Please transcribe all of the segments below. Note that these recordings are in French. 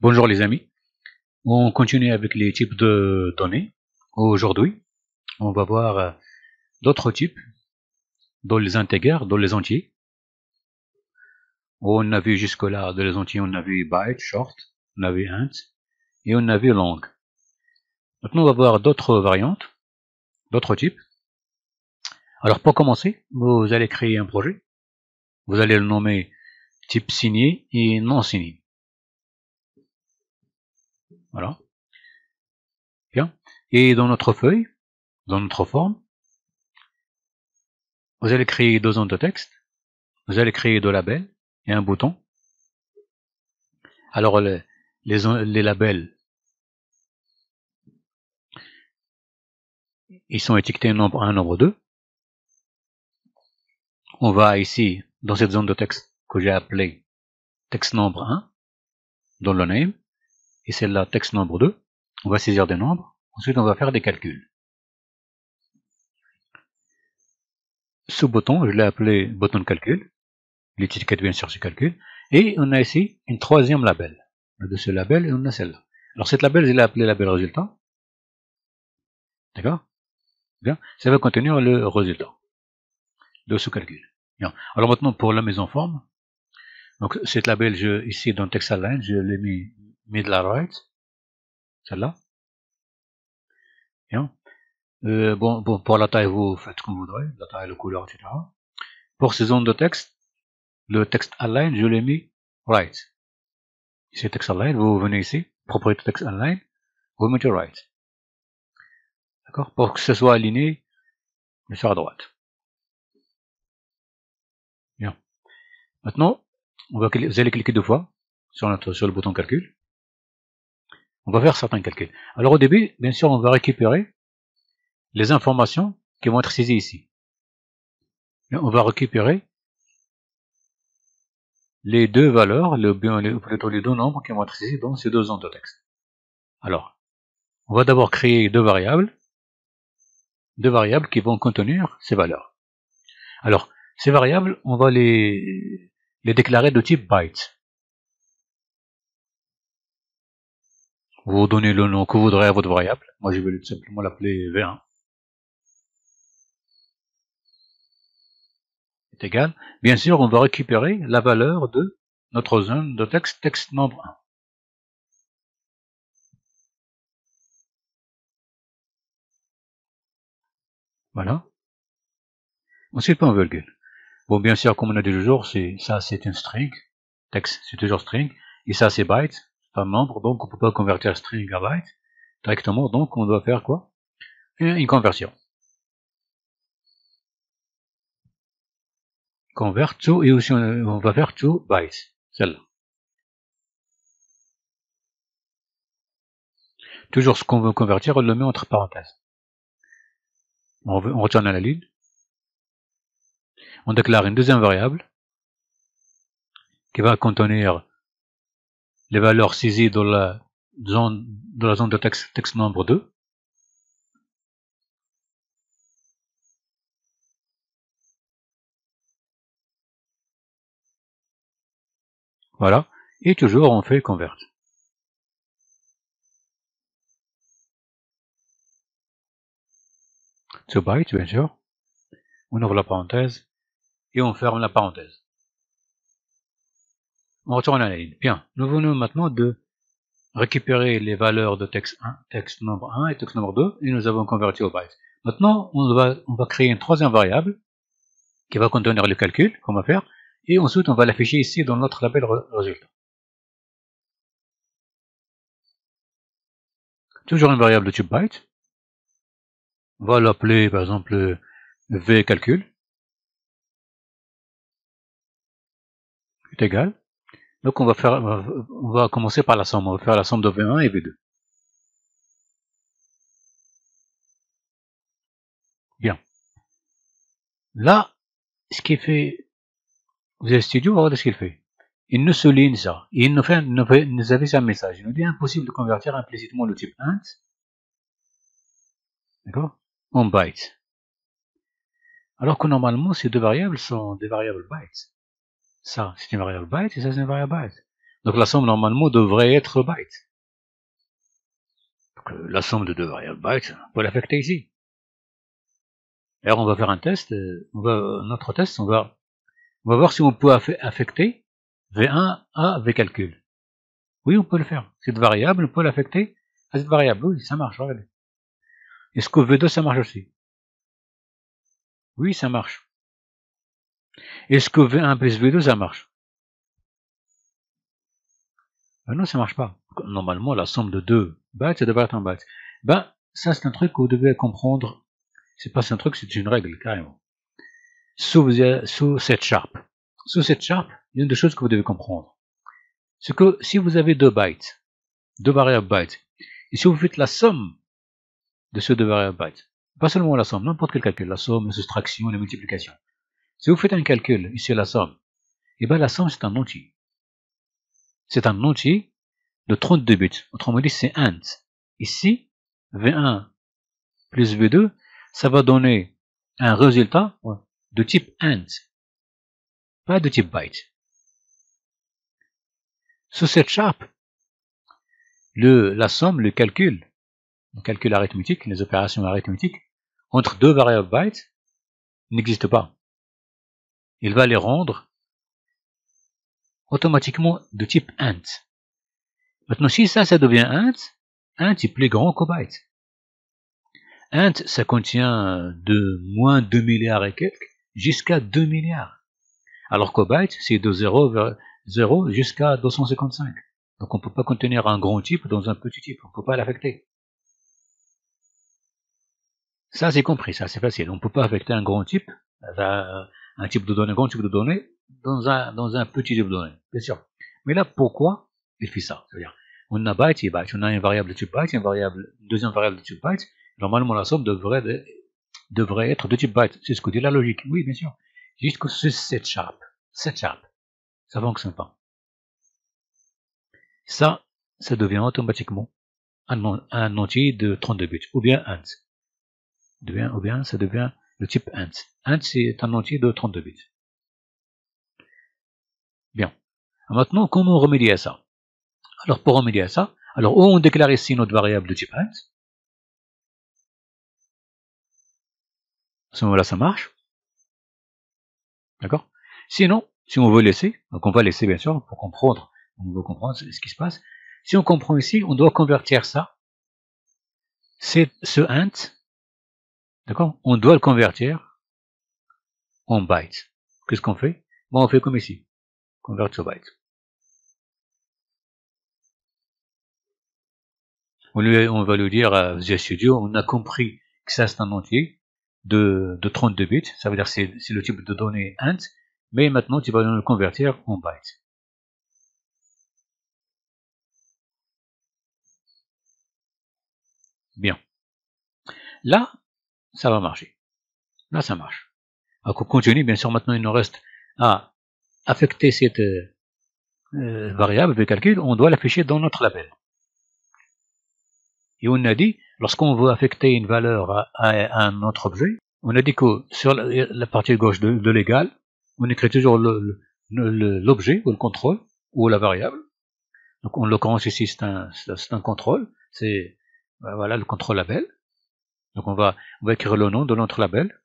Bonjour les amis, on continue avec les types de données. Aujourd'hui, on va voir d'autres types, dans les intégers, dans les entiers. On a vu jusque-là, dans les entiers, on a vu byte, short, on a vu int, et on a vu long. Maintenant, on va voir d'autres variantes, d'autres types. Alors pour commencer, vous allez créer un projet. Vous allez le nommer type signé et non signé. Voilà. Bien. Et dans notre feuille, dans notre forme, vous allez créer deux zones de texte. Vous allez créer deux labels et un bouton. Alors les labels, ils sont étiquetés nombre 1, nombre 2. On va ici, dans cette zone de texte que j'ai appelée texte nombre 1, dans le name, et celle-là texte nombre 2. On va saisir des nombres. Ensuite, on va faire des calculs. Ce bouton, je l'ai appelé bouton de calcul. L'étiquette, bien sûr, c'est calcul. Et on a ici une troisième label. De ce label, on a celle-là. Alors, cette label, je l'ai appelée label résultat. D'accord? Bien. Ça va contenir le résultat de ce calcul. Bien. Alors maintenant, pour la mise en forme, donc cette label, ici dans text align, je l'ai mis middle right, celle-là. Bien. Bon, pour la taille, vous faites comme vous voudrez, la taille, la couleur, etc. Pour ces zones de texte, le text align, je l'ai mis right. Ici, text align, vous venez ici, propriété text align, vous mettez right. D'accord? Pour que ce soit aligné, sur à droite. Bien. Maintenant, vous allez cliquer deux fois sur le bouton calcul. On va faire certains calculs. Alors au début, bien sûr, on va récupérer les informations qui vont être saisies ici. On va récupérer les deux valeurs, plutôt les deux nombres qui vont être saisis dans ces deux zones de texte. Alors, on va d'abord créer deux variables qui vont contenir ces valeurs. Alors, ces variables, on va les déclarer de type byte. Vous donnez le nom que vous voudrez à votre variable. Moi, je vais tout simplement l'appeler V1. Est égal. Bien sûr, on va récupérer la valeur de notre zone de texte, texte nombre 1. Voilà. Ensuite, point virgule. Bon, bien sûr, comme on a dit toujours, ça c'est une string. Texte, c'est toujours string. Et ça, c'est byte. C'est un nombre. Donc, on ne peut pas convertir string à byte directement. Donc, on doit faire quoi? Une conversion. Convert to, et aussi on va faire to bytes. Celle-là. Toujours ce qu'on veut convertir, on le met entre parenthèses. On retourne à la ligne. On déclare une deuxième variable qui va contenir les valeurs saisies dans la zone de texte nombre 2. Voilà. Et toujours on fait convert. To byte, bien sûr. On ouvre la parenthèse et on ferme la parenthèse. On retourne à la ligne. Bien. Nous venons maintenant de récupérer les valeurs de texte 1, texte nombre 1 et texte nombre 2 et nous avons converti au byte. Maintenant, on va créer une troisième variable qui va contenir le calcul qu'on va faire et ensuite on va l'afficher ici dans notre label résultat. Toujours une variable de type byte. On va l'appeler par exemple v calcul est égal. Donc on va commencer par la somme. On va faire la somme de V1 et V2. Bien. Là, ce qu'il fait, vous avez Studio, regardez ce qu'il fait. Il nous souligne ça. Il nous affiche un message. Il nous dit impossible de convertir implicitement le type int, d'accord, en byte. Alors que normalement, ces deux variables sont des variables bytes. Ça, c'est une variable byte et ça, c'est une variable byte. Donc la somme normalement devrait être byte. Donc, la somme de deux variables bytes, on peut l'affecter ici. Alors on va faire un test, notre test, on va voir si on peut affecter V1 à Vcalcul. Oui, on peut le faire. Cette variable, on peut l'affecter à cette variable. Oui, ça marche, regardez. Est-ce que V2 ça marche aussi? Oui, ça marche. Est-ce que V1 plus V2 ça marche? Ben non, ça marche pas. Normalement, la somme de 2 bytes, ça devrait être un byte. Ben, ça c'est un truc que vous devez comprendre. C'est pas un truc, c'est une règle, carrément. Sous cette sharp. Sous cette sharp, il y a une des choses que vous devez comprendre. C'est que si vous avez 2 bytes, 2 variables bytes, et si vous faites la somme de ces 2 variables bytes, pas seulement la somme, n'importe quel calcul, la somme, la soustraction, la multiplication. Si vous faites un calcul, ici la somme, et bien la somme c'est un entier. C'est un entier de 32 bits. Autrement dit, c'est int. Ici, V1 plus V2, ça va donner un résultat de type int, pas de type byte. Sous cette sharp, la somme, le calcul arithmétique, les opérations arithmétiques, entre deux variables bytes, n'existe pas. Il va les rendre automatiquement de type int. Maintenant, si ça devient int est plus grand que byte. Int, ça contient de moins 2 milliards et quelques jusqu'à 2 milliards. Alors que byte, c'est de 0 jusqu'à 255. Donc on ne peut pas contenir un grand type dans un petit type, on ne peut pas l'affecter. Ça c'est compris, ça c'est facile. On ne peut pas affecter un grand type, un type de données, un grand type de données, dans un petit type de données, bien sûr. Mais là, pourquoi il fait ça? C'est-à-dire, on a byte et byte, on a une variable de type byte, une deuxième variable de type byte. Normalement, la somme devrait être de type byte. C'est ce que dit la logique. Oui, bien sûr. Juste que c'est cette sharp, ça fonctionne pas. Ça devient automatiquement un entier de 32 bits, ou bien int. Ou bien ça devient le type int. Int, c'est un entier de 32 bits. Bien. Maintenant, comment remédier à ça? Alors, pour remédier à ça, alors, on déclare ici notre variable de type int. À ce moment-là, ça marche. D'accord? Sinon, si on veut laisser, donc on va laisser bien sûr pour comprendre, on veut comprendre ce qui se passe. Si on comprend ici, on doit convertir ça, c'est ce int, d'accord? On doit le convertir en byte. Qu'est-ce qu'on fait? Bon, on fait comme ici, convert to byte. On va lui dire à Visual Studio, on a compris que ça c'est un entier de 32 bits, ça veut dire c'est le type de données int, mais maintenant tu vas le convertir en byte. Bien. Là, ça va marcher. Là, ça marche. Donc, on continue, bien sûr, maintenant il nous reste à affecter cette variable de calcul, on doit l'afficher dans notre label. Et on a dit, lorsqu'on veut affecter une valeur à un autre objet, on a dit que sur la partie gauche de l'égal, on écrit toujours l'objet ou le contrôle ou la variable. Donc en l'occurrence ici c'est un contrôle, c'est voilà le contrôle label. Donc on va écrire le nom de notre label.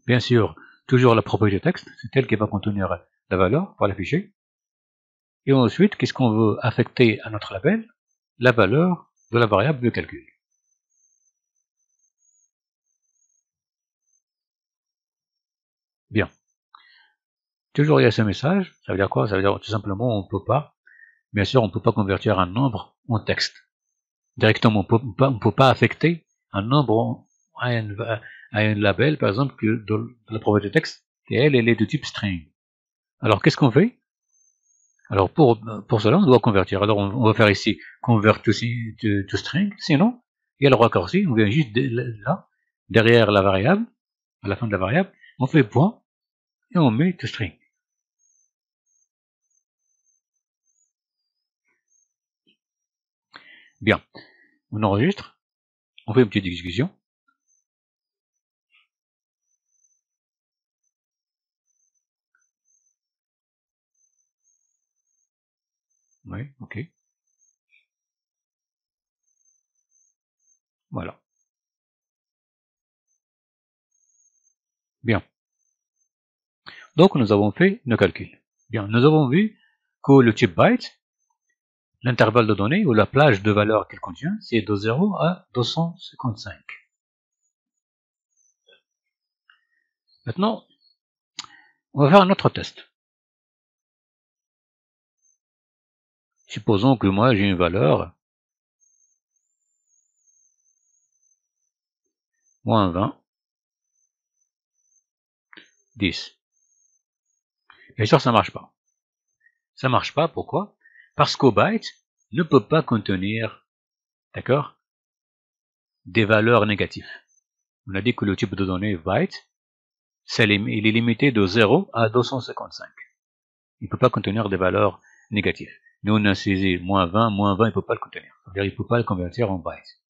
Bien sûr, toujours la propriété texte, c'est elle qui va contenir la valeur pour l'afficher. Et ensuite, qu'est-ce qu'on veut affecter à notre label? La valeur de la variable de calcul. Bien. Toujours il y a ce message, ça veut dire quoi? Ça veut dire tout simplement on peut pas, bien sûr on ne peut pas convertir un nombre en texte. Directement, on ne peut pas affecter un nombre à un label, par exemple, que de la propriété texte, et elle est de type string. Alors qu'est-ce qu'on fait? Alors pour cela, on doit convertir. Alors on va faire ici convert to string, sinon, il y a le raccourci, on vient juste là, derrière la variable, à la fin de la variable, on fait point, et on met to string. Bien, on enregistre, on fait une petite exécution. Oui, ok. Voilà. Bien. Donc, nous avons fait nos calculs. Bien, nous avons vu que le type byte, l'intervalle de données ou la plage de valeurs qu'il contient, c'est de 0 à 255. Maintenant, on va faire un autre test. Supposons que moi j'ai une valeur moins 20, 10. Bien sûr, ça ne marche pas. Ça ne marche pas, pourquoi? Parce qu'au byte ne peut pas contenir, d'accord, des valeurs négatives. On a dit que le type de données byte, il est limité de 0 à 255. Il ne peut pas contenir des valeurs négatives. Nous, on a saisi moins 20, il ne peut pas le contenir. C'est-à-dire, il ne peut pas le convertir en byte.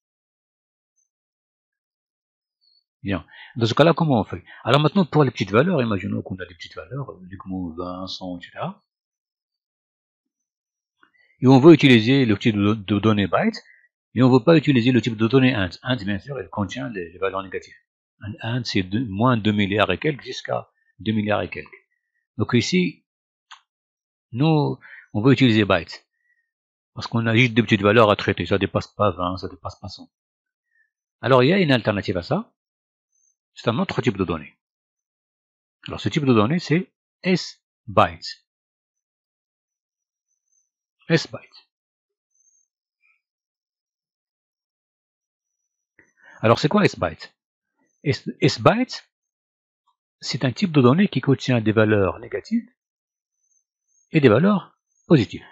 Bien. Dans ce cas-là, comment on fait? Alors maintenant, pour les petites valeurs, imaginons qu'on a des petites valeurs, uniquement 20, 100, etc. Et on veut utiliser le type de données byte, et on ne veut pas utiliser le type de données int. Int, bien sûr, il contient les valeurs négatives. Int, c'est moins 2 milliards et quelques jusqu'à 2 milliards et quelques. Donc ici, nous, on veut utiliser byte. Parce qu'on a juste des petites valeurs à traiter. Ça ne dépasse pas 20, ça ne dépasse pas 100. Alors, il y a une alternative à ça. C'est un autre type de données. Alors, ce type de données, c'est S-byte. S-byte. Alors, c'est quoi S-byte? S-byte, c'est un type de données qui contient des valeurs négatives et des valeurs positives.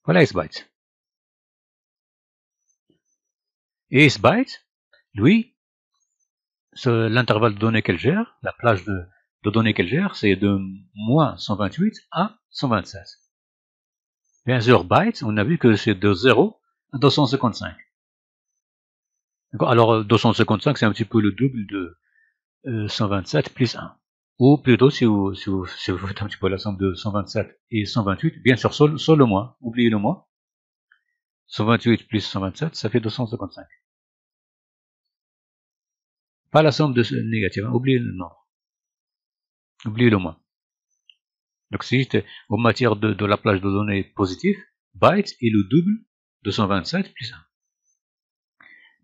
Voilà S-byte. Et S-byte, lui, l'intervalle de données qu'elle gère, la plage de données qu'elle gère, c'est de moins 128 à 127. Bien sûr, byte, on a vu que c'est de 0 à 255. Alors, 255, c'est un petit peu le double de 127 plus 1. Ou plutôt, si vous faites un petit peu la somme de 127 et 128, bien sûr, seul le moins, oubliez le moins. 128 plus 127, ça fait 255. Pas la somme de négative, hein, oubliez le nombre. Oubliez le moins. Donc, c'est juste en matière de la plage de données positive, byte est le double de 127 plus 1.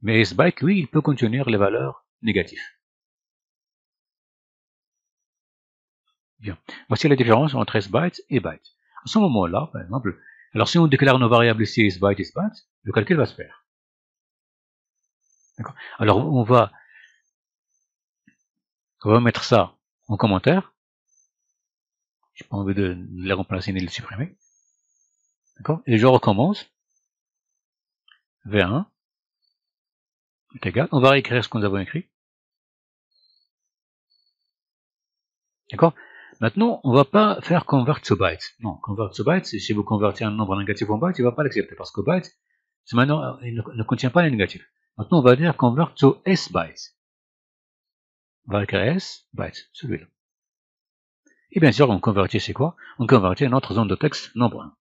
Mais S-byte, lui, il peut contenir les valeurs négatives. Bien. Voici la différence entre S-byte et byte. À ce moment-là, par exemple, alors si on déclare nos variables ici S-byte, S-byte, le calcul va se faire. D'accord. Alors, on va remettre ça en commentaire. Je n'ai pas envie de les remplacer ni de les supprimer. D'accord. Et je recommence. V1 est égal. On va réécrire ce que nous avons écrit. D'accord. Maintenant, on ne va pas faire convert to byte. Non, convert to byte, si vous convertissez un nombre négatif en byte, il ne va pas l'accepter parce que byte, maintenant, il ne contient pas les négatifs. Maintenant, on va dire convert to s byte. On va écrire s byte, celui-là. Et bien sûr, on convertit, c'est quoi? On convertit notre zone de texte nombre 1.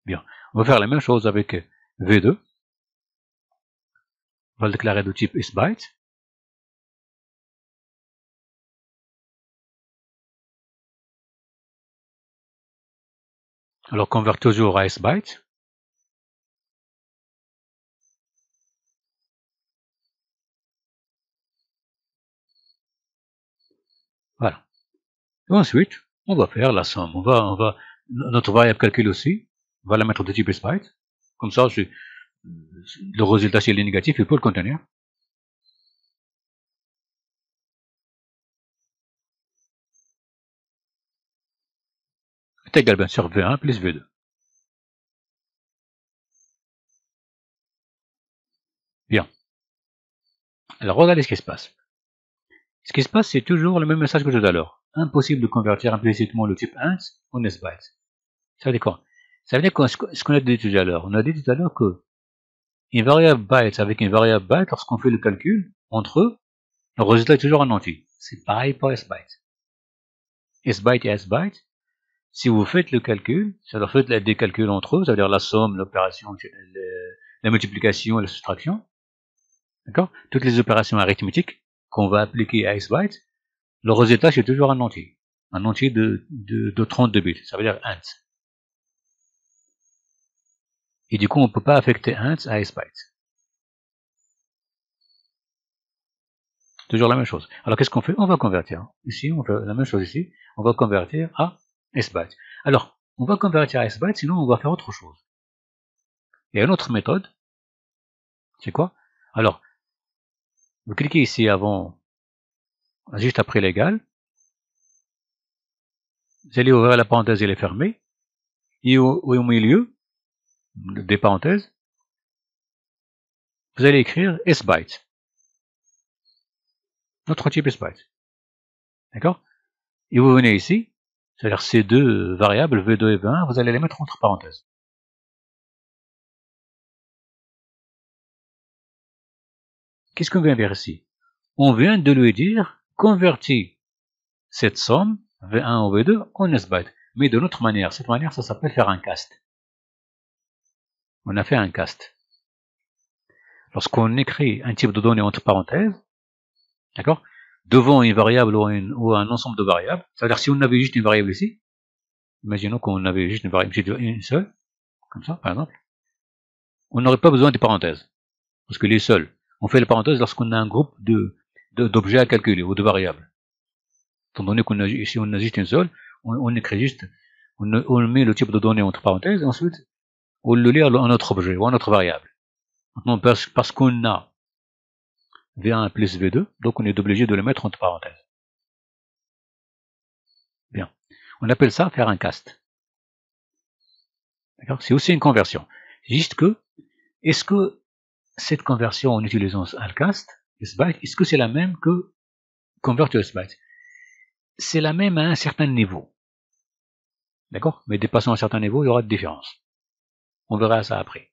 Bien. On va faire la même chose avec V2. On va le déclarer de type sByte. Alors, convert toujours à sByte. Voilà. Et ensuite, on va faire la somme. Notre variable calcul aussi, on va la mettre de type sByte. Comme ça, le résultat, s'il est négatif, il peut le contenir. C'est égal, bien sûr, V1 plus V2. Bien. Alors, regardez ce qui se passe. Ce qui se passe, c'est toujours le même message que tout à l'heure. Impossible de convertir implicitement le type int en sByte. Ça veut dire quoi? Ça veut dire ce qu'on a dit tout à l'heure. On a dit tout à l'heure que une variable byte avec une variable byte, lorsqu'on fait le calcul entre eux, le résultat est toujours un entier. C'est pareil pour sbyte. Sbyte et sbyte, si vous faites le calcul, c'est-à-dire faites des calculs entre eux, c'est-à-dire la somme, l'opération, la multiplication et la soustraction, d'accord? Toutes les opérations arithmétiques qu'on va appliquer à sbyte, le résultat c'est toujours un entier de 32 bits, ça veut dire int. Et du coup, on ne peut pas affecter int à sbyte. Toujours la même chose. Alors qu'est-ce qu'on fait? On va convertir. Ici, on fait la même chose ici. On va convertir à sbyte. Alors, on va convertir à sbyte, sinon on va faire autre chose. Il y a une autre méthode. C'est quoi? Alors, vous cliquez ici avant, juste après l'égal. Vous allez ouvrir la parenthèse et les fermer. Et au milieu des parenthèses, vous allez écrire sbyte. Notre type sbyte. D'accord? Et vous venez ici, c'est-à-dire ces deux variables, V2 et V1, vous allez les mettre entre parenthèses. Qu'est-ce qu'on vient faire ici? On vient de lui dire, convertis cette somme, V1 ou V2, en sbyte. Mais de notre manière. Cette manière, ça s'appelle faire un cast. On a fait un cast. Lorsqu'on écrit un type de données entre parenthèses, d'accord, devant une variable ou un ensemble de variables, c'est-à-dire si on avait juste une variable ici, imaginons qu'on avait juste une variable, une seule, comme ça, par exemple, on n'aurait pas besoin des parenthèses, parce que les seuls, on fait les parenthèses lorsqu'on a un groupe d'objets à calculer, ou de variables. Étant donné qu'on a ici on a juste une seule, on écrit juste, on met le type de données entre parenthèses, et ensuite, on le lit à un autre objet, ou à une autre variable. Maintenant, parce qu'on a V1 plus V2, donc on est obligé de le mettre entre parenthèses. Bien. On appelle ça faire un cast. D'accord? C'est aussi une conversion. Juste que, est-ce que cette conversion en utilisant un cast, sbyte, est-ce que c'est la même que convert to sbyte? C'est la même à un certain niveau. D'accord? Mais dépassant un certain niveau, il y aura de différence. On verra ça après.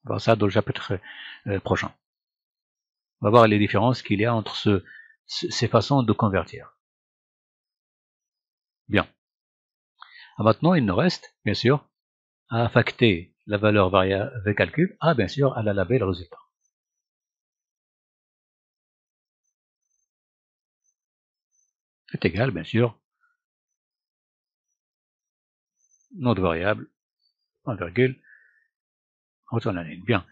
On verra ça dans le chapitre prochain. On va voir les différences qu'il y a entre ces façons de convertir. Bien. Maintenant, il nous reste, bien sûr, à affecter la valeur variable calcul à, bien sûr, à la label résultat. C'est égal, bien sûr, nom de variable, point virgule, retourne la ligne. Bien.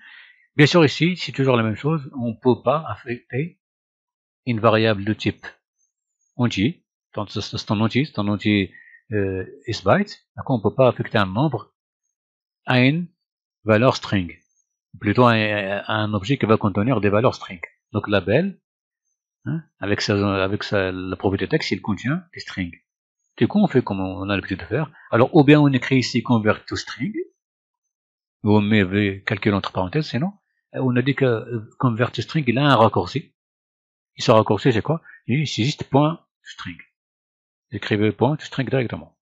Bien sûr, ici, c'est toujours la même chose. On ne peut pas affecter une variable de type entier. C'est un entier sbyte. D'accord, on ne peut pas affecter un nombre à une valeur string. Plutôt à un objet qui va contenir des valeurs string. Donc, label, hein, avec la propriété texte, il contient des strings. Du coup, on fait comme on a l'habitude de faire. Alors, ou bien on écrit ici convert to string, ou on met calcul entre parenthèses, sinon, on a dit que convert to string, il a un raccourci. Et ce raccourci, c'est quoi? C'est juste point to string. Écrivez point to string directement.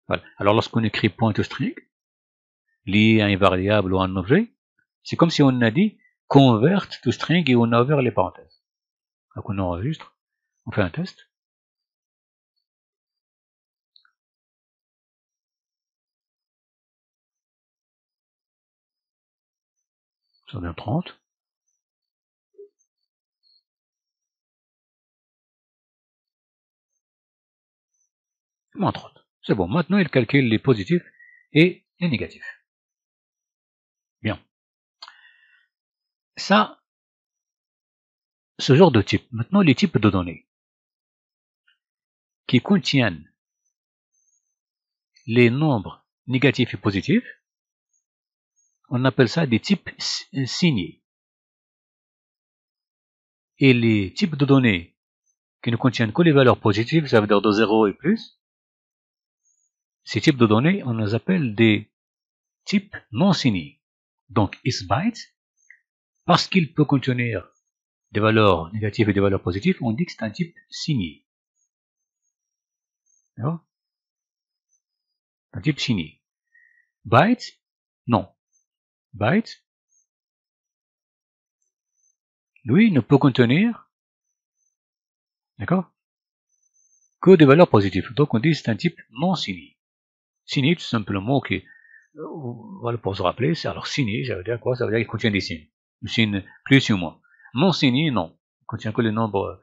Voilà. Alors, lorsqu'on écrit point to string, lié à une variable ou à un objet, c'est comme si on a dit convert to string et on a ouvert les parenthèses. Donc, on enregistre, on fait un test. Ça donne 30. Moins 30. C'est bon. Maintenant, il calcule les positifs et les négatifs. Bien. Ça, ce genre de type. Maintenant, les types de données qui contiennent les nombres négatifs et positifs, on appelle ça des types signés. Et les types de données qui ne contiennent que les valeurs positives, ça veut dire de 0 et plus, ces types de données, on les appelle des types non signés. Donc, isByte, parce qu'il peut contenir des valeurs négatives et des valeurs positives, on dit que c'est un type signé. D'accord? Un type signé. byte, non. Byte, lui, ne peut contenir, d'accord, que des valeurs positives. Donc on dit c'est un type non signé. Signé, tout simplement, voilà, pour se rappeler, c'est alors signé, ça veut dire quoi? Ça veut dire qu'il contient des signes. Le signe plus ou moins. Non signé, non. Il contient que les nombres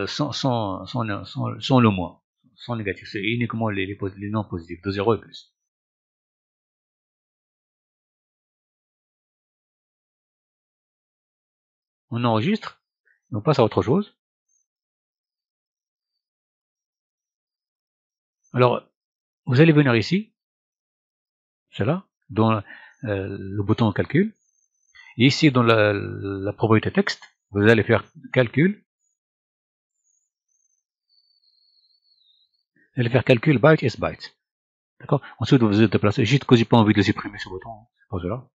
sans le moins, sans négatif. C'est uniquement les nombres positifs, de 0 et plus. On enregistre, et on passe à autre chose. Alors, vous allez venir ici, c'est là, dans le bouton calcul, et ici dans la propriété texte, vous allez faire calcul. Vous allez faire calcul byte s byte. D'accord. Ensuite, vous êtes déplacé. Juste que j'ai pas envie de supprimer ce bouton, c'est pas cela.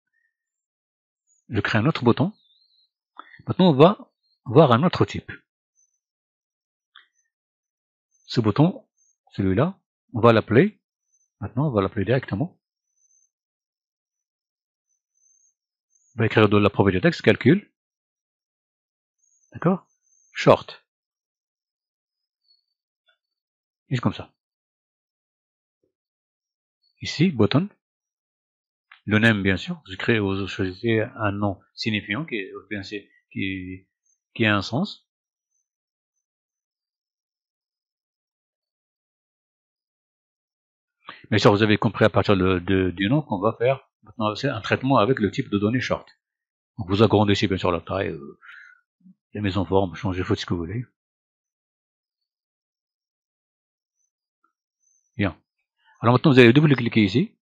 Je crée un autre bouton. Maintenant, on va voir un autre type. Ce bouton, celui-là, on va l'appeler. Maintenant, on va l'appeler directement. On va écrire de la propriété texte, calcul. D'accord. Short. Juste comme ça. Ici, button. Le name, bien sûr. Vous choisissez un nom signifiant qui a un sens. Bien sûr, vous avez compris à partir du nom qu'on va faire maintenant c'est un traitement avec le type de données short. Donc vous agrandissez bien sûr la taille, les mises en forme, changez, faites ce que vous voulez. Bien. Alors maintenant vous allez double-cliquer ici.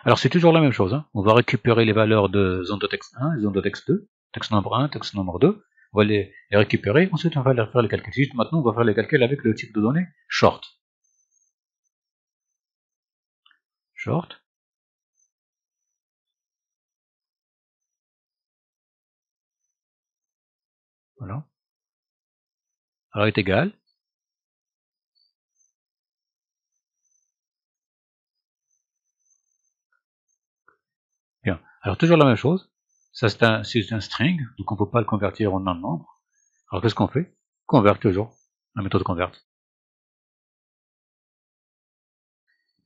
Alors c'est toujours la même chose. Hein. On va récupérer les valeurs de zone de texte 1 et zone de texte 2, texte nombre 1, texte nombre 2. On va les récupérer. Ensuite on va faire les calculs. Juste maintenant on va faire les calculs avec le type de données short. Short. Voilà. Alors est égal. Bien. Alors toujours la même chose. Ça c'est un string, donc on ne peut pas le convertir en un nombre. Alors qu'est-ce qu'on fait? Convert toujours. La méthode convert.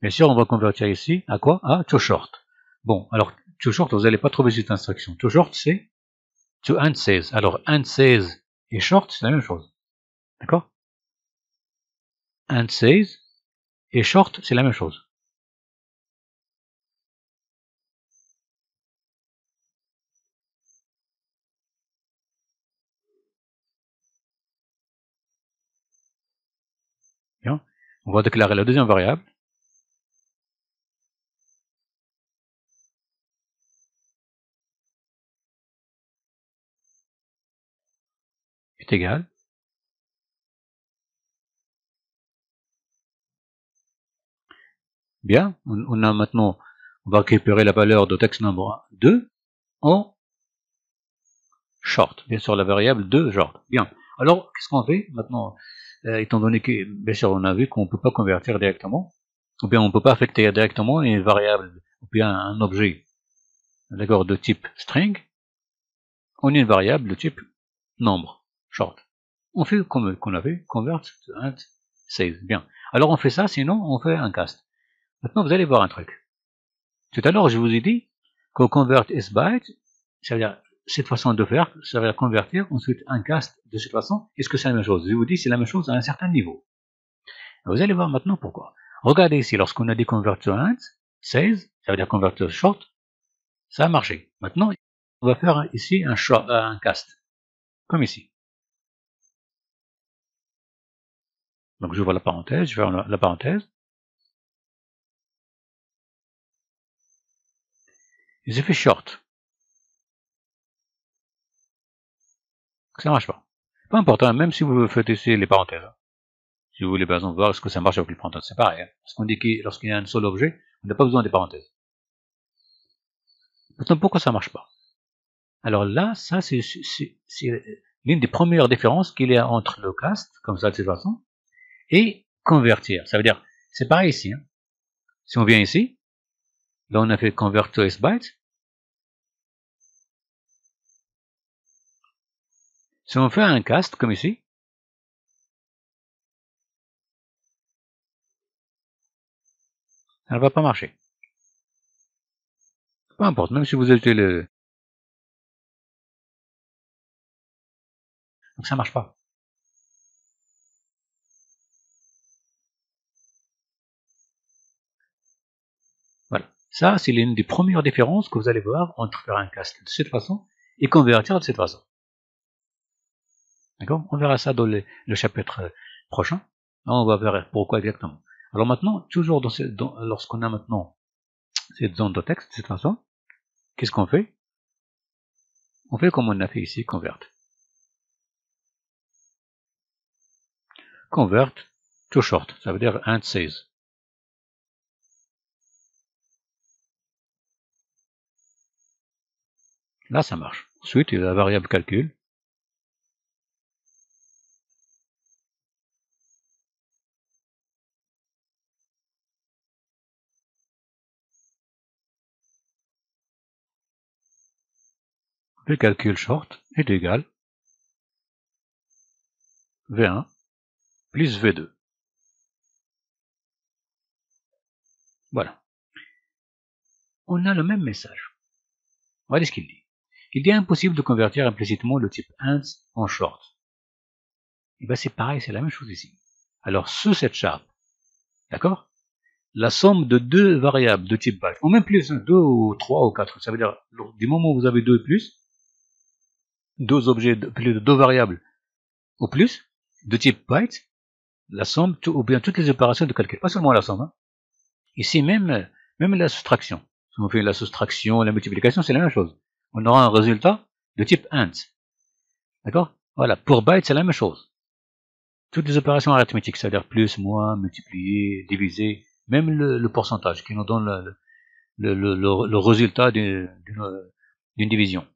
Bien sûr, on va convertir ici à quoi? À toShort. Bon, alors toShort, vous n'allez pas trouver cette instruction. toShort, c'est to and says. Alors and says et short, c'est la même chose. D'accord? And says et short, c'est la même chose. Bien. On va déclarer la deuxième variable. Est égal. Bien. On a maintenant, on va récupérer la valeur de texte nombre 2 en short. Bien sûr, la variable de short. Bien. Alors, qu'est-ce qu'on fait maintenant? Étant donné que, bien sûr, on a vu qu'on ne peut pas convertir directement, ou bien on ne peut pas affecter directement une variable, ou bien un objet, d'accord, de type string, on a une variable de type nombre, short. On fait comme qu'on a fait, convert to int says. Bien. Alors on fait ça, sinon on fait un cast. Maintenant vous allez voir un truc. Tout à l'heure je vous ai dit que convert is byte, ça veut dire cette façon de faire, ça veut dire convertir, ensuite un cast de cette façon. Est-ce que c'est la même chose? Je vous dis c'est la même chose à un certain niveau. Vous allez voir maintenant pourquoi. Regardez ici, lorsqu'on a dit convert to int says, ça veut dire convert to short, ça a marché. Maintenant on va faire ici un cast, comme ici. Donc j'ouvre la parenthèse, je ferme la parenthèse. Et j'ai fait short. Ça marche pas. Pas important, même si vous faites ici les parenthèses. Si vous voulez par exemple voir ce que ça marche avec les parenthèses, c'est pareil. Hein. Parce qu'on dit que lorsqu'il y a un seul objet, on n'a pas besoin des parenthèses. Maintenant, pourquoi ça marche pas? Alors là, ça c'est l'une des premières différences qu'il y a entre le cast, comme ça de cette façon, et convertir. Ça veut dire, c'est pareil ici. Hein. Si on vient ici, Là, on a fait convert to SByte. Si on fait un cast, comme ici, ça ne va pas marcher. Peu importe, même si vous ajoutez le... Donc ça marche pas. Voilà. Ça, c'est l'une des premières différences que vous allez voir entre faire un cast de cette façon et convertir de cette façon. D'accord? On verra ça dans le chapitre prochain. Là, on va voir pourquoi exactement. Alors maintenant, toujours lorsqu'on a maintenant cette zone de texte de cette façon, qu'est-ce qu'on fait? On fait comme on a fait ici, convert. Convert to short, ça veut dire int size. Là, ça marche. Ensuite, il y a la variable calcul. Le calcul short est égal V1 plus V2. Voilà. On a le même message. Voilà ce qu'il dit. Il est impossible de convertir implicitement le type int en short. Et bien c'est pareil, c'est la même chose ici. Alors sous cette charte, d'accord, la somme de deux variables de type byte, ou même plus, 2 ou 3 ou 4, ça veut dire du moment où vous avez 2 plus, deux objets, plus de 2 variables ou plus, de type byte, la somme, ou bien toutes les opérations de calcul, pas seulement la somme. Hein. Ici même la soustraction. Si on fait la soustraction, la multiplication, c'est la même chose. On aura un résultat de type int. D'accord? Voilà, pour byte, c'est la même chose. Toutes les opérations arithmétiques, c'est-à-dire plus, moins, multiplier, diviser, même le pourcentage qui nous donne le résultat d'une division.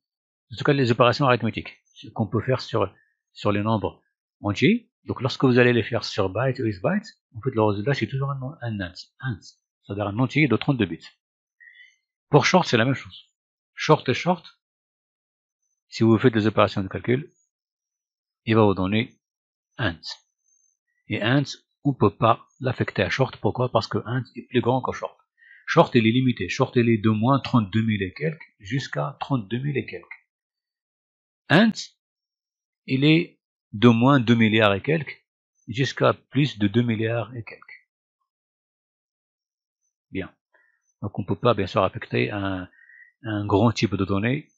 En tout cas, les opérations arithmétiques qu'on peut faire sur les nombres entiers. Donc, lorsque vous allez les faire sur byte ou isbyte, en fait, le résultat, c'est toujours un int, c'est-à-dire un entier de 32 bits. Pour short, c'est la même chose. Short et short, si vous faites des opérations de calcul, il va vous donner int. Et int, on ne peut pas l'affecter à short. Pourquoi? Parce que int est plus grand que short. Short, il est limité. Short, il est de moins 32 000 et quelques jusqu'à 32 000 et quelques. Int, il est de moins 2 milliards et quelques jusqu'à plus de 2 milliards et quelques. Bien. Donc on ne peut pas bien sûr affecter un grand type de données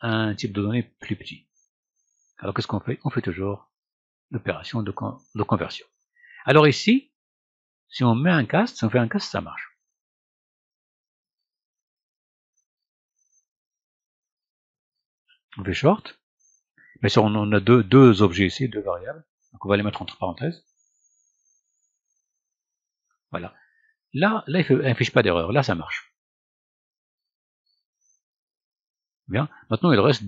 à un type de données plus petit. Alors qu'est-ce qu'on fait? On fait toujours l'opération de conversion. Alors ici, si on met un cast, si on fait un cast, ça marche. On fait short. Bien sûr, on a deux objets ici, deux variables. Donc on va les mettre entre parenthèses. Voilà. Là il n'affiche pas d'erreur. Là, ça marche. Bien. Maintenant, il reste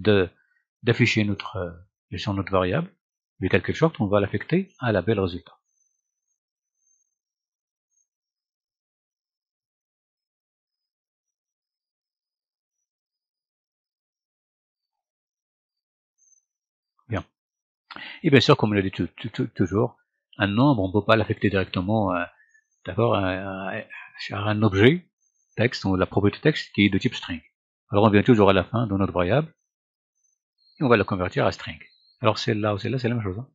d'afficher notre variable. Le calcul short, on va l'affecter à la belle résultat. Bien. Et bien sûr, comme on l'a dit toujours, un nombre, on ne peut pas l'affecter directement d'accord, à un objet texte ou la propriété texte qui est de type string. Alors on vient toujours à la fin de notre variable et on va la convertir à string. Alors celle-là ou celle-là, c'est la même chose. Hein.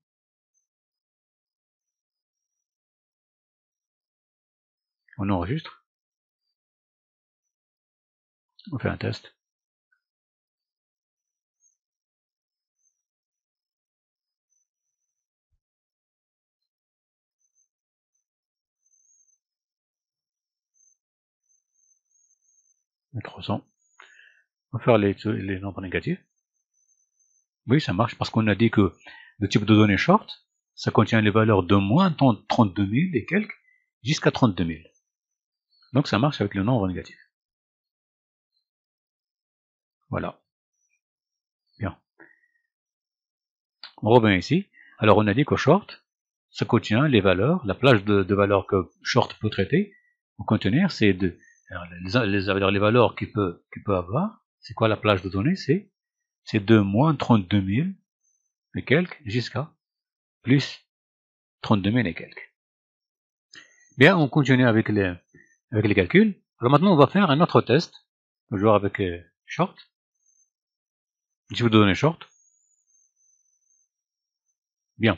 On enregistre. On fait un test. Mettre 100. On va faire les nombres négatifs. Oui, ça marche parce qu'on a dit que le type de données short, ça contient les valeurs de moins 32 000 et quelques jusqu'à 32 000. Donc ça marche avec le nombre négatif. Voilà. Bien. On revient ici. Alors on a dit que short, ça contient les valeurs, la plage de valeurs que short peut traiter ou contenir, c'est Les valeurs qu'il peut avoir, c'est quoi la plage de données? C'est de moins 32 000 et quelques jusqu'à plus 32 000 et quelques. Bien, on continue avec les calculs. Alors maintenant, on va faire un autre test, toujours avec short, type de données short. Bien.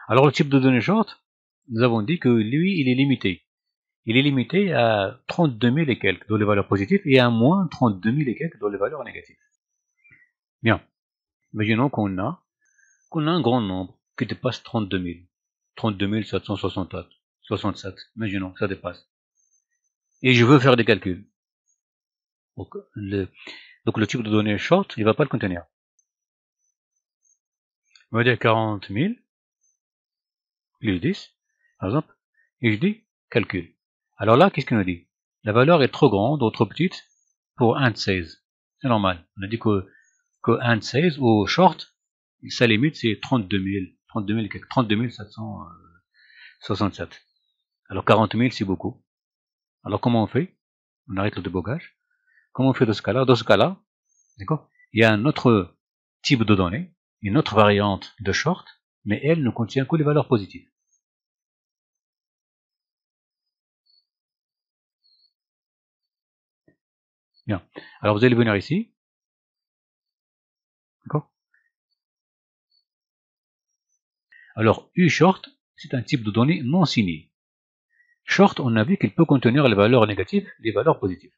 Alors le type de données short, nous avons dit que lui, il est limité. Il est limité à 32 000 et quelques dans les valeurs positives et à moins 32 000 et quelques dans les valeurs négatives. Bien. Imaginons qu'on a un grand nombre qui dépasse 32 000. 32 767. Imaginons, ça dépasse. Et je veux faire des calculs. Donc le type de données short, il ne va pas le contenir. On va dire 40 000 plus 10, par exemple, et je dis calcul. Alors là, qu'est-ce qu'il nous dit? La valeur est trop grande ou trop petite pour int 16. C'est normal. On a dit que int 16 ou short, sa limite c'est 32 767. Alors 40 000 c'est beaucoup. Alors comment on fait? On arrête le débogage. Comment on fait dans ce cas-là? Dans ce cas-là, d'accord, il y a un autre type de données, une autre variante de short, mais elle ne contient que les valeurs positives. Bien. Alors vous allez venir ici. D'accord? Alors uShort, c'est un type de données non signé. Short, on a vu qu'il peut contenir les valeurs négatives et les valeurs positives.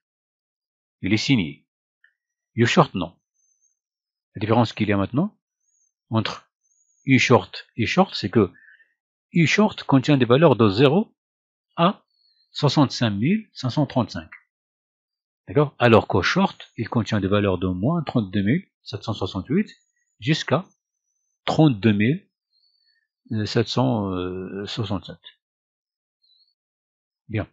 Il est signé. uShort, non. La différence qu'il y a maintenant entre uShort et short, c'est que uShort contient des valeurs de 0 à 65 535. D'accord? Alors qu'au short, il contient des valeurs de moins 32 768 jusqu'à 32 767. Bien.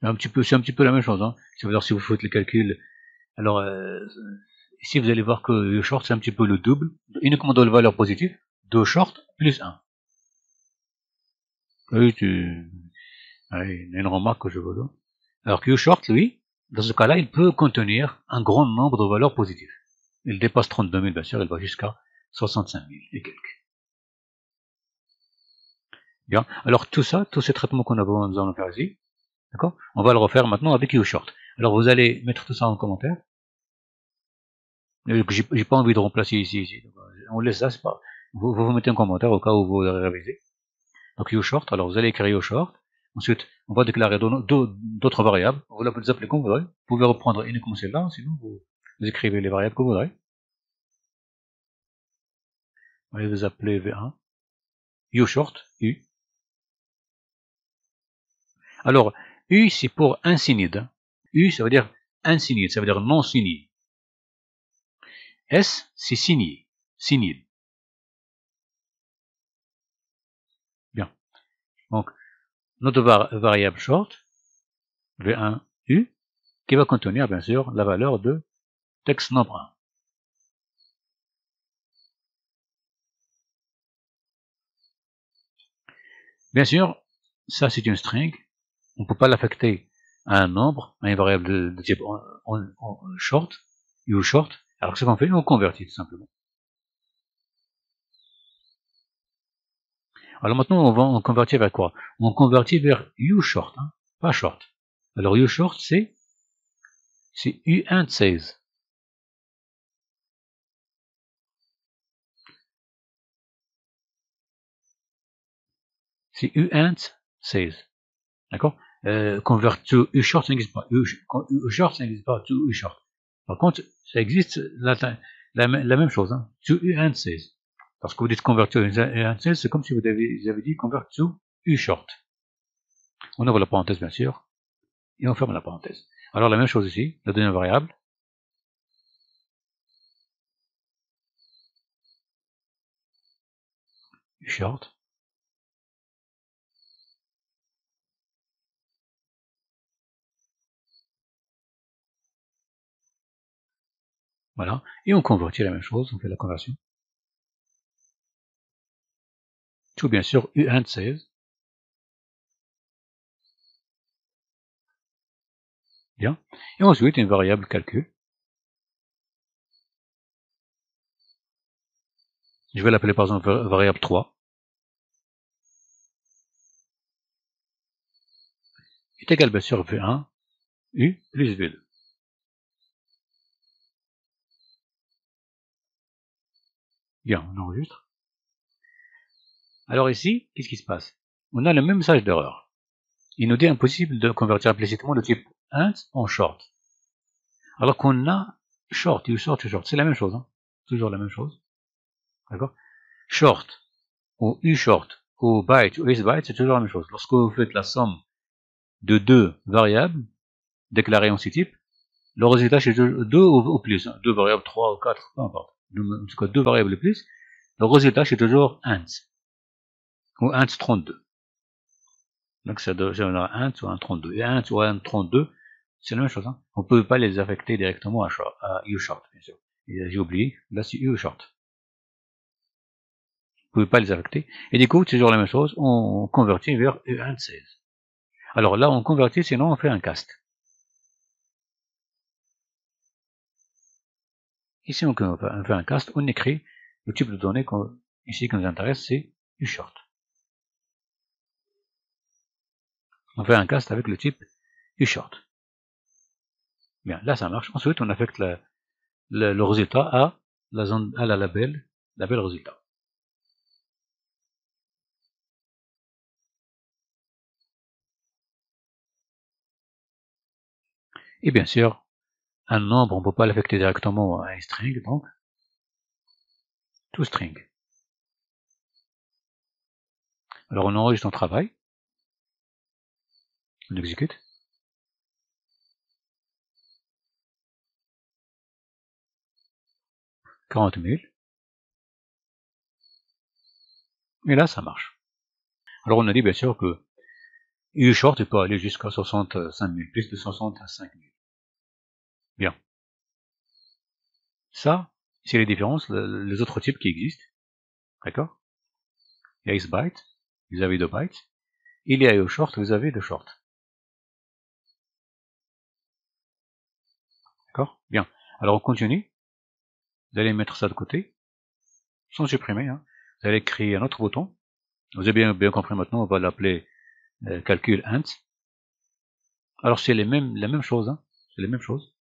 C'est un petit peu la même chose. Hein. C'est-à-dire si vous faites les calculs, alors ici vous allez voir que le short c'est un petit peu le double, uniquement dans les valeurs positives, 2 short plus 1. Oui, il y a une remarque que je veux dire. Alors que short, lui, dans ce cas-là, il peut contenir un grand nombre de valeurs positives. Il dépasse 32 000, bien sûr, il va jusqu'à 65 000 et quelques. Bien. Alors tout ça, tous ces traitements qu'on nous allons faire ici, d'accord, on va le refaire maintenant avec uShort. Alors vous allez mettre tout ça en commentaire. J'ai pas envie de remplacer ici. On laisse ça, c'est pas. Vous mettez un commentaire au cas où vous révisez. Donc uShort, alors vous allez écrire uShort. Ensuite, on va déclarer d'autres variables. Vous les appelez comme vous voudrez. Vous pouvez reprendre uniquement celle-là, sinon vous écrivez les variables que vous voudrez. Vous allez vous appeler V1. uShort, U. Alors, U c'est pour insignide. U ça veut dire insignide, ça veut dire non signé. S c'est signé, signide. Bien. Donc, notre variable short, V1 U, qui va contenir bien sûr la valeur de texte nombre 1. Bien sûr, ça c'est une string, on ne peut pas l'affecter à un nombre, à une variable de type short, uShort. Alors ce qu'on fait, on convertit tout simplement. Alors maintenant, on convertit vers quoi? On convertit vers uShort, hein, pas short. Alors uShort, c'est uint 16. C'est uint 16. D'accord? Convert to uShort, ça n'existe pas. uShort, ça n'existe pas. To uShort. Par contre, ça existe la même chose. Hein, to uint 16. Parce que vous dites convert to uint 16, c'est comme si vous avez dit convert to uShort. On ouvre la parenthèse, bien sûr, et on ferme la parenthèse. Alors la même chose ici, la deuxième variable. uShort. Voilà. Et on convertit la même chose, on fait la conversion. Tout bien sûr, uint 16. Bien. Et ensuite, une variable calcul. Je vais l'appeler par exemple variable 3. Est égal bien sûr V1 U plus V2. Bien, on enregistre. Alors ici, qu'est-ce qui se passe? On a le même message d'erreur. Il nous dit impossible de convertir implicitement le type int en short. Alors qu'on a short, uShort, uShort. C'est la même chose, hein. Toujours la même chose. D'accord? Short, ou uShort, ou byte, ou isByte, c'est toujours la même chose. Lorsque vous faites la somme de deux variables déclarées en ce type, le résultat c'est 2 ou plus, 2 variables, 3 ou 4, peu importe. En tout cas, 2 variables plus, le résultat c'est toujours int, ou int 32. Donc ça donnera int ou int 32. Et int ou int 32, c'est la même chose. Hein. On ne peut pas les affecter directement à uShort, bien sûr. J'ai oublié, là c'est uShort. Vous ne pouvez pas les affecter. Et du coup, c'est toujours la même chose, on convertit vers int 16. Alors là, on convertit, sinon on fait un cast. Ici, on fait un cast, on écrit le type de données ici qui nous intéresse, c'est uShort. On fait un cast avec le type uShort. Bien, là ça marche. Ensuite, on affecte le résultat à la label résultat. Et bien sûr, un nombre, on ne peut pas l'affecter directement à un string, donc toString. Alors on enregistre un travail, on exécute. « 40 000. Et là, ça marche. Alors on a dit bien sûr que uShort peut aller jusqu'à 65 000, plus de 65 000. Bien. Ça, c'est les différences, les autres types qui existent. D'accord? Il y a isByte, vous avez 2 bytes. Il y a uShort, vous avez 2 short. D'accord? Bien. Alors on continue. Vous allez mettre ça de côté, sans supprimer. Hein. Vous allez créer un autre bouton. Vous avez bien compris maintenant, on va l'appeler calcul int. Alors c'est la même chose. Hein. C'est les mêmes choses.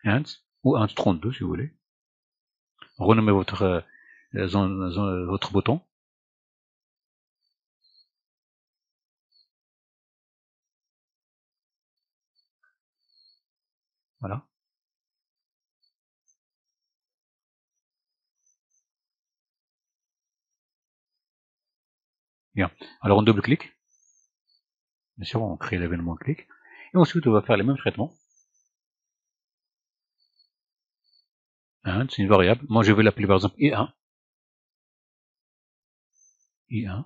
Int, ou int 32 si vous voulez. Renommez votre bouton. Voilà. Bien. Alors on double-clique. Bien sûr, on crée l'événement clic. Et ensuite, on va faire les mêmes traitements. Int, c'est une variable. Moi, je vais l'appeler par exemple I1. I1.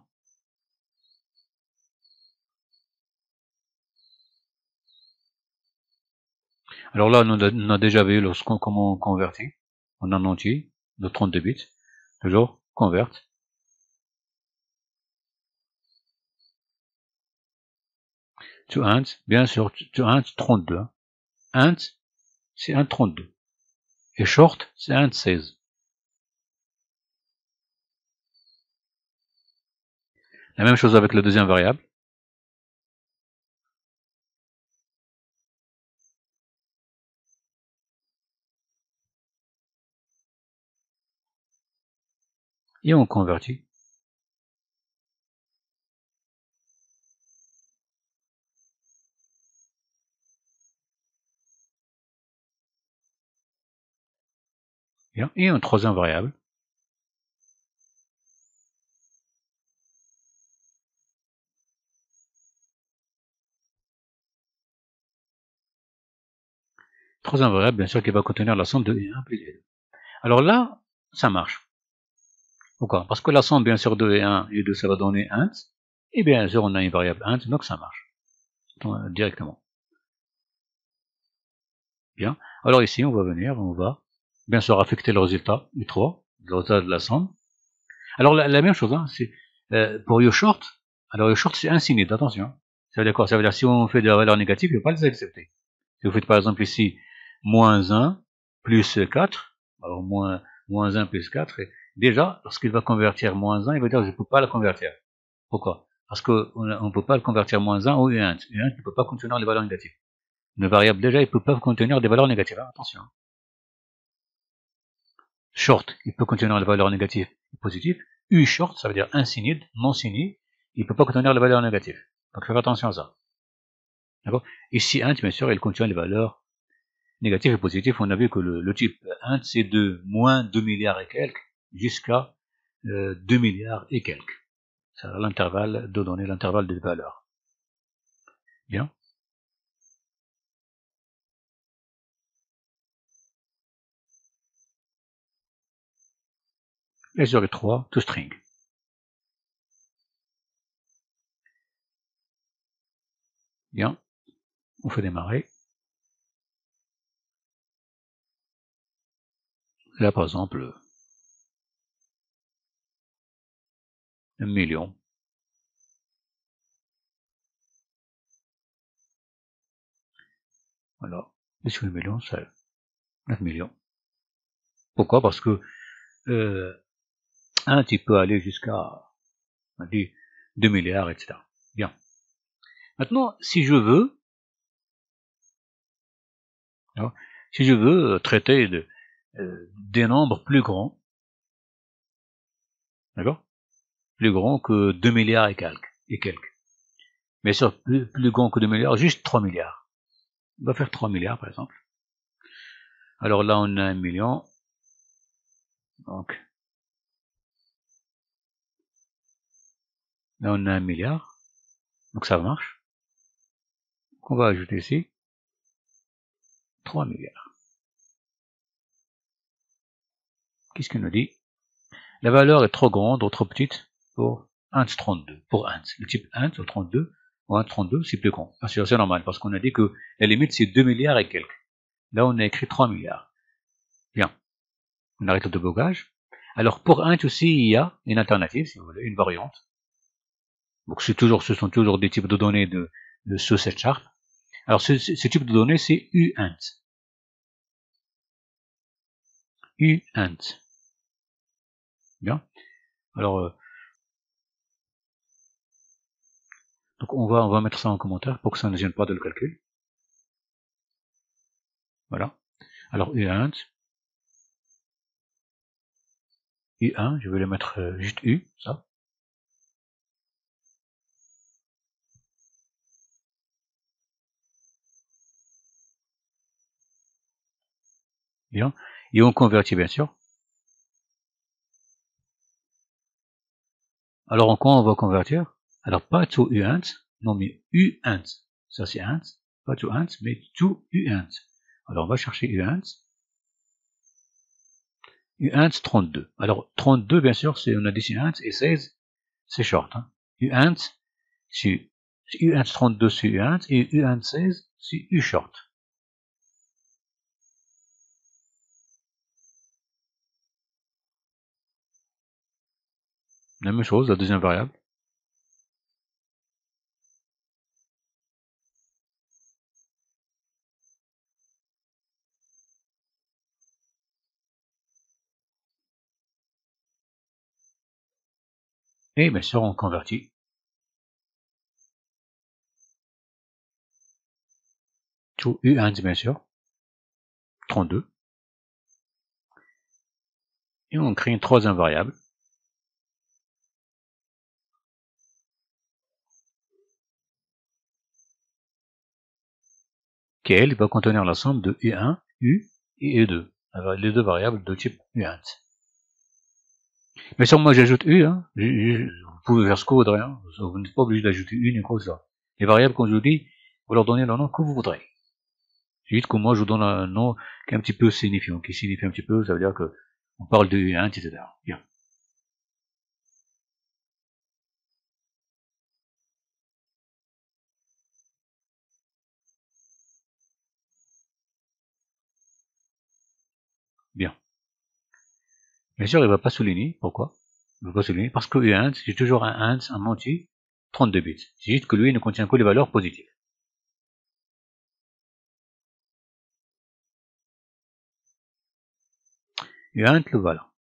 Alors là, on a déjà vu comment on convertit en un entier de 32 bits. Toujours, convert. To int, bien sûr, to int 32. Int, c'est int 32. Et short, c'est int 16. La même chose avec la deuxième variable. Et on convertit. Bien. Et une troisième variable. Troisième variable, bien sûr, qui va contenir la somme de I1 plus I2. Alors là, ça marche. Pourquoi? Parce que la somme, bien sûr, de I1 et I2, ça va donner int. Et bien sûr, on a une variable int, donc ça marche. Directement. Bien. Alors ici, on va venir, on va bien sûr affecter le résultat du 3, le résultat de la somme. Alors la même chose, hein, c'est pour uShort, Alors le short c'est infinite, attention. Ça veut dire quoi? Ça veut dire si on fait de la valeur négative, il ne faut pas les accepter. Si vous faites par exemple ici moins 1 plus 4, alors moins 1 plus 4, et déjà, lorsqu'il va convertir moins 1, il va dire je ne peux pas le convertir. Pourquoi? Parce qu'on ne peut pas le convertir moins 1 au U1. U1 ne peut pas contenir les valeurs négatives. Une variable déjà, il ne peut pas contenir des valeurs négatives. Hein, attention. Short, il peut contenir les valeurs négatives et positives. U short, ça veut dire insignide, non signé, il ne peut pas contenir les valeurs négatives. Donc faites attention à ça. D'accord? Ici, int, bien sûr, il contient les valeurs négatives et positives. On a vu que le type int, c'est de moins 2 milliards et quelques jusqu'à 2 milliards et quelques. C'est l'intervalle de données, l'intervalle des valeurs. Bien. Et sur les 3, toString. Bien. On fait démarrer. Là, par exemple, 1 million. Voilà. Et sur 1 million, c'est 9 millions. Pourquoi? Parce que int, il peut aller jusqu'à, on dit, 2 milliards, etc. Bien. Maintenant, si je veux, traiter des nombres plus grands, d'accord, plus grands que 2 milliards et quelques. Bien sûr, plus grand que 2 milliards, juste 3 milliards. On va faire 3 milliards, par exemple. Alors là, on a 1 million. Donc, là, on a 1 milliard. Donc, ça marche. Donc, on va ajouter ici 3 milliards. Qu'est-ce qu'il nous dit? La valeur est trop grande ou trop petite pour int32. Pour int. Le type int au 32 ou int32, c'est plus grand. C'est normal, parce qu'on a dit que la limite, c'est 2 milliards et quelques. Là, on a écrit 3 milliards. Bien. On arrête le débogage. Alors, pour int aussi, il y a une alternative, si vous voulez, une variante. Donc, ce sont toujours des types de données de ce set sharp. Alors, ce type de données, c'est uint. Uint. Bien. Alors, donc on va mettre ça en commentaire pour que ça ne gêne pas de le calcul. Voilà. Alors, uint. U1, je vais le mettre juste U, ça. Bien. Et on convertit, bien sûr. Alors, en quoi on va convertir? Alors, pas to uint, non, mais uint. Ça, c'est int. Pas to int, mais to uint. Alors, on va chercher uint. Uint 32. Alors, 32, bien sûr, on a dit uint, et 16, c'est short. Hein. Uint, c'est uint 32, c'est uint, et uint 16, c'est u short. La même chose, la deuxième variable. Et bien sûr, on convertit. To uint, bien sûr. 32. Et on crée une troisième variable. Qui elle va contenir la somme de U1, U et U2. Alors, les deux variables de type uint. Mais si moi j'ajoute U, hein, vous pouvez faire ce que vous voudrez, hein, vous n'êtes pas obligé d'ajouter U ni quoi que ça. Les variables, comme je vous dis, vous leur donnez le nom que vous voudrez. C'est juste que moi je vous donne un nom qui est un petit peu signifiant, qui signifie un petit peu, ça veut dire que on parle de U1, etc. Bien. Bien. Bien sûr, il ne va pas souligner. Pourquoi? Il ne va pas souligner parce que uint, c'est toujours un int, un entier, 32 bits. C'est juste que lui ne contient que les valeurs positives. uint, le voilà.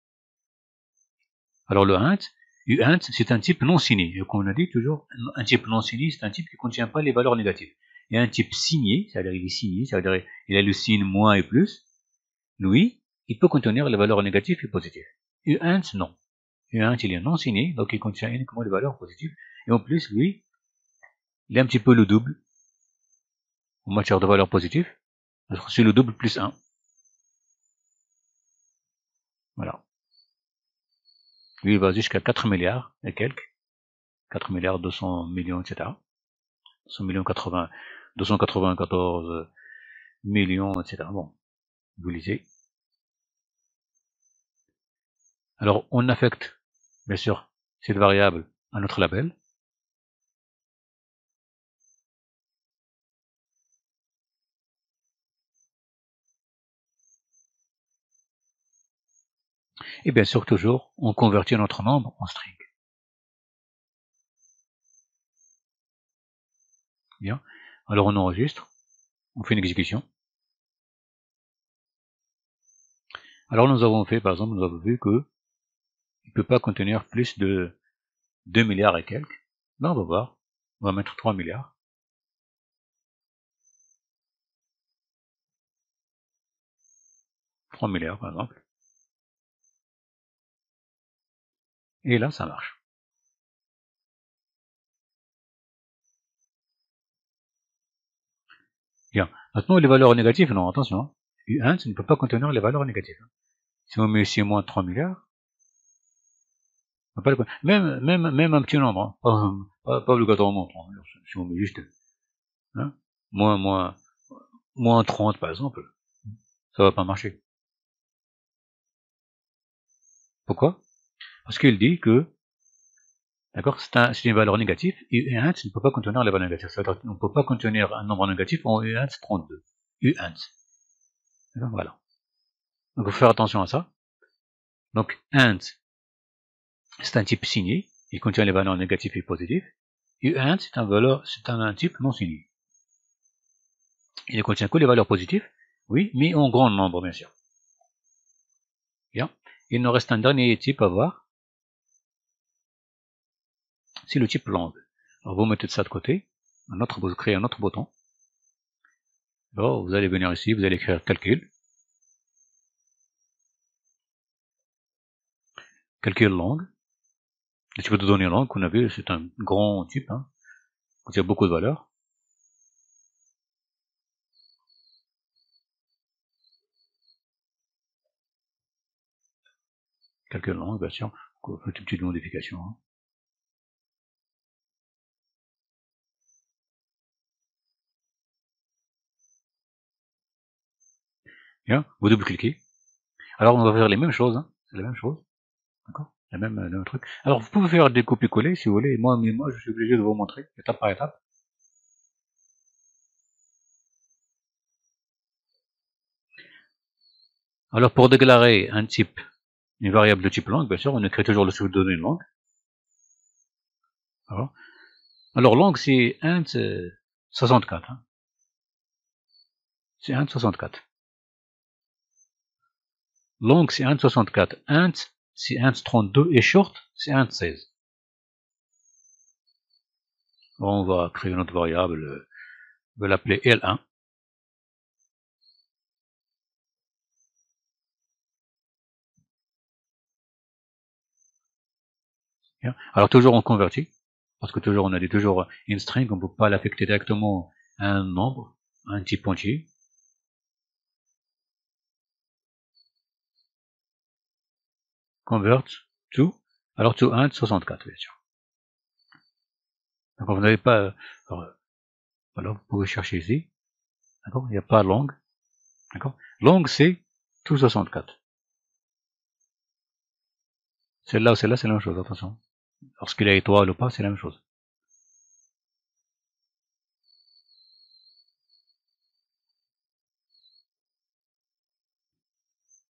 Alors le int, uint, c'est un type non signé. Et comme on a dit toujours, un type non signé, c'est un type qui ne contient pas les valeurs négatives. Et un type signé, c'est-à-dire il est signé, c'est-à-dire il a le signe moins et plus, lui, il peut contenir les valeurs négatives et positives. uint, non. uint, il est non signé, donc il contient uniquement les valeurs positives. Et en plus, lui, il est un petit peu le double en matière de valeurs positives. C'est le double plus 1. Voilà. Lui, il va jusqu'à 4 milliards et quelques. 4 milliards 200 millions, etc. 200 millions 80, 294 millions, etc. Bon, vous lisez. Alors, on affecte, bien sûr, cette variable à notre label. Et bien sûr, toujours, on convertit notre nombre en string. Bien. Alors, on enregistre. On fait une exécution. Alors, nous avons fait, par exemple, nous avons vu que il ne peut pas contenir plus de 2 milliards et quelques. Là, on va voir. On va mettre 3 milliards. 3 milliards, par exemple. Et là, ça marche. Bien. Maintenant, les valeurs négatives, non, attention. uint ne peut pas contenir les valeurs négatives. Si on met ici moins de 3 milliards, même un petit nombre, hein, pas obligatoirement 30. Si on met juste hein, moins 30 par exemple, ça va pas marcher. Pourquoi? Parce qu'il dit que, d'accord, c'est une valeur négative, et uint ne peut pas contenir les valeurs négatives. C'est-à-dire qu'on ne peut pas contenir un nombre négatif en uint 32. uint. Voilà. Donc, il faut faire attention à ça. Donc, int, c'est un type signé, il contient les valeurs négatives et positives. uint, c'est un type non signé. Il ne contient que les valeurs positives, oui, mais en grand nombre, bien sûr. Bien. Il nous reste un dernier type à voir. C'est le type langue. Alors, vous mettez ça de côté. Vous créez un autre bouton. Alors, vous allez venir ici, vous allez écrire calcul. Calcul langue. Le type de données langue qu'on a vu, c'est un grand type, hein. Il y a beaucoup de valeurs. Calcul langue, bien sûr. On fait une petite modification, hein. Bien, vous double-cliquez. Alors, on va faire les mêmes choses, hein. C'est la même chose. D'accord? Le même truc. Alors, vous pouvez faire des copier-coller si vous voulez. Moi, je suis obligé de vous montrer étape par étape. Alors, pour déclarer un type, une variable de type langue, bien sûr, on écrit toujours le sujet de données langue. Alors, langue, c'est int 64. Hein. C'est int 64. Long, c'est int 64. Int, c'est int 32. Et short, c'est int 16. On va créer une autre variable. On va l'appeler L1. Bien. Alors, toujours on convertit. Parce que toujours, on a dit toujours une string, on ne peut pas l'affecter directement à un nombre, à un type entier. Convert to, alors to int 64, bien sûr. Donc, vous n'avez pas, alors, vous pouvez chercher ici. D'accord? Il n'y a pas long. D'accord? Long, c'est to 64. Celle-là ou celle-là, c'est la même chose, attention. Lorsqu'il y a étoile ou pas, c'est la même chose.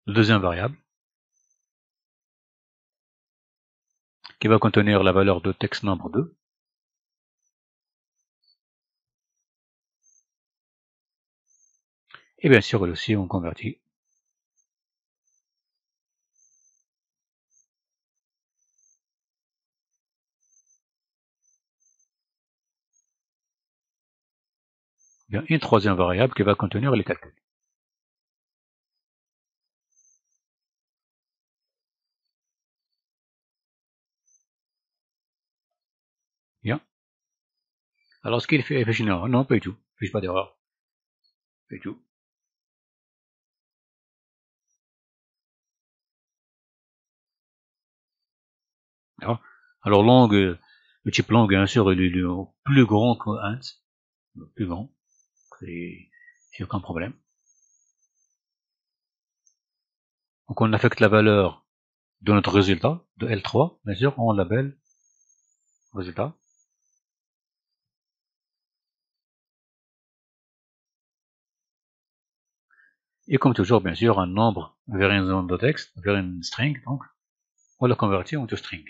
La deuxième variable, qui va contenir la valeur de texte nombre 2. Et bien sûr, aussi, on convertit. Bien, une troisième variable qui va contenir les calculs. Bien. Alors, ce qu'il fait général, non, pas du tout. Je pas d'erreur. Pas du tout. Alors, long, le type long, bien sûr, il est plus grand que int. Plus grand. C'est aucun problème. Donc, on affecte la valeur de notre résultat, de L3, bien sûr, en label résultat. Et comme toujours, bien sûr, un nombre vers une zone de texte, vers une string, donc, on le convertit en string.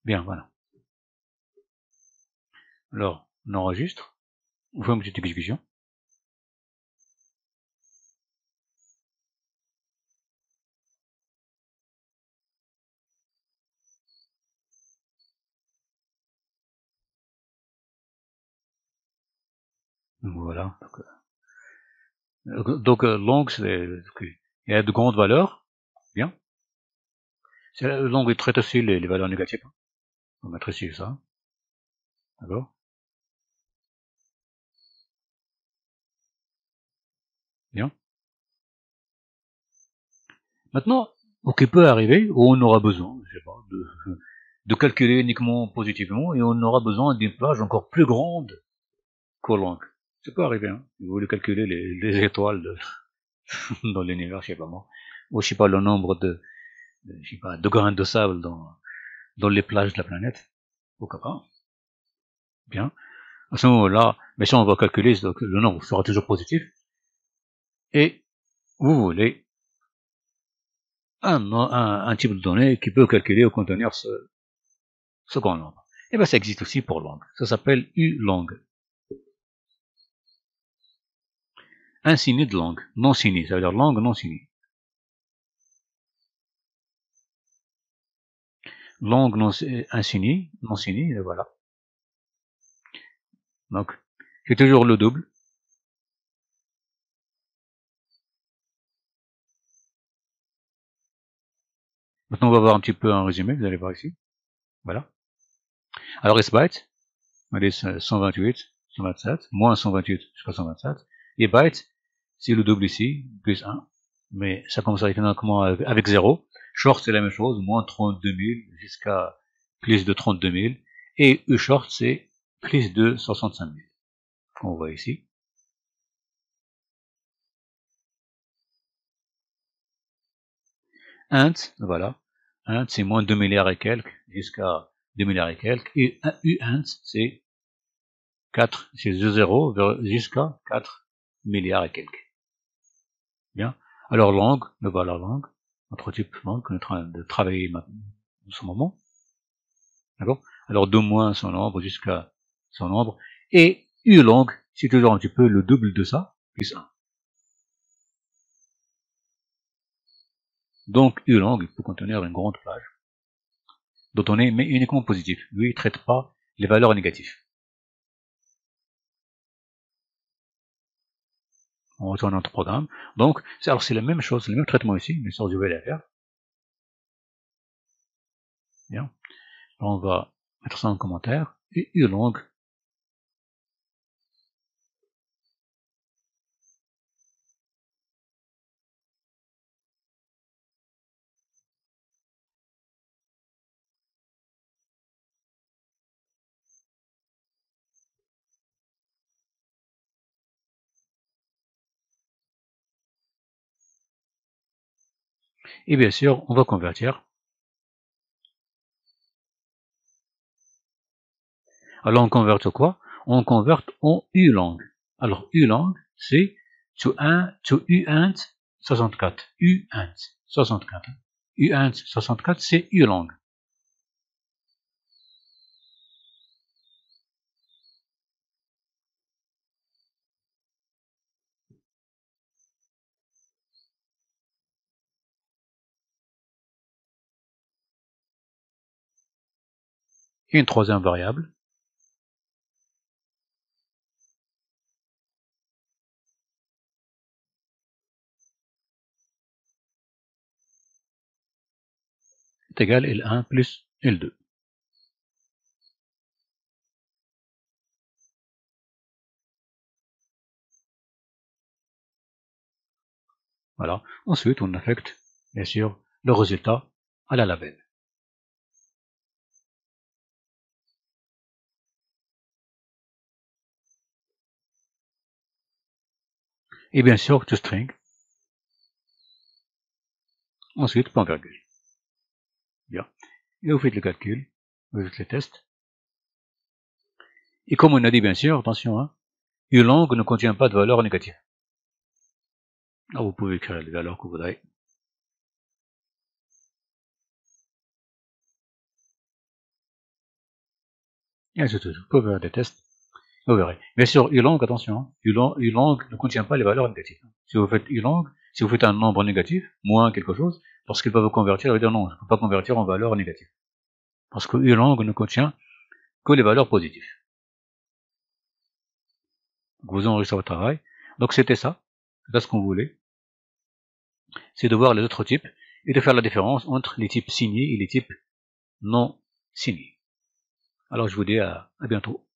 Bien, voilà. Alors, on enregistre, on fait une petite exécution. Voilà. Donc long, il y a de grandes valeurs. Bien. Long, il traite aussi les valeurs négatives. On va mettre ici ça. D'accord. Bien. Maintenant, ce qui peut arriver, où on aura besoin, je sais pas, de calculer uniquement positivement, et on aura besoin d'une plage encore plus grande que long. Ça peut arriver, hein. Vous voulez calculer les étoiles dans l'univers, je sais pas moi. Ou je sais pas le nombre je sais pas, de grains de sable dans les plages de la planète. Pourquoi pas? Bien. À ce moment-là, mais ça on va calculer, donc le nombre sera toujours positif. Et vous voulez un type de données qui peut calculer ou contenir ce grand nombre. Et bien ça existe aussi pour long. Ça s'appelle ulong. Insigné de long, non signé, ça veut dire langue non signée. Langue non insignée, non signée, et voilà. Donc, c'est toujours le double. Maintenant, on va voir un petit peu un résumé, vous allez voir ici. Voilà. Alors, S-byte, allez, 128, 127, moins 128 jusqu'à 127. Et byte, c'est le double ici, plus 1. Mais ça commence uniquement avec 0. Short, c'est la même chose, moins 32 000 jusqu'à plus de 32 000. Et U-short, c'est plus de 65 000. On voit ici. Int, voilà. Int, c'est moins 2 milliards et quelques jusqu'à 2 milliards et quelques. Et uint, c'est 4, c'est de 0 jusqu'à 4 milliards et quelques. Bien. Alors, langue, me voilà langue. Notre type langue qu'on est en train de travailler maintenant, en ce moment. D'accord? Alors, de moins son nombre jusqu'à son nombre. Et ulang, c'est toujours un petit peu le double de ça, plus 1. Donc, ulang, il peut contenir une grande plage de données, mais uniquement positives. Lui, il ne traite pas les valeurs négatives. On retourne notre programme. Donc, alors c'est la même chose, le même traitement ici, mais sans UL à faire. Bien. Alors on va mettre ça en commentaire. Et ulong. Et bien sûr, on va convertir. Alors on converte quoi? On converte en ulang. Alors ulang, c'est to uint 64. Uint 64. Uint 64, c'est ulang. et une troisième variable. Est égal à L1 plus L2. Voilà. Ensuite, on affecte, bien sûr, le résultat à la label. Et bien sûr, toString. Ensuite, point virgule. Bien. Et vous faites le calcul, vous faites les tests. Et comme on a dit, bien sûr, attention, hein, une langue ne contient pas de valeur négative. Alors, vous pouvez écrire les valeurs que vous voudrez. Et ainsi de suite. Vous pouvez faire des tests. Vous verrez. Bien sûr, une langue, attention, hein, une langue ne contient pas les valeurs négatives. Si vous faites une langue, si vous faites un nombre négatif, moins quelque chose, lorsqu'il va vous convertir, il va dire non, je ne peux pas convertir en valeur négative. Parce qu'une langue ne contient que les valeurs positives. Donc, vous enregistrez votre travail. Donc c'était ça. C'est ce qu'on voulait. C'est de voir les autres types et de faire la différence entre les types signés et les types non signés. Alors je vous dis à bientôt.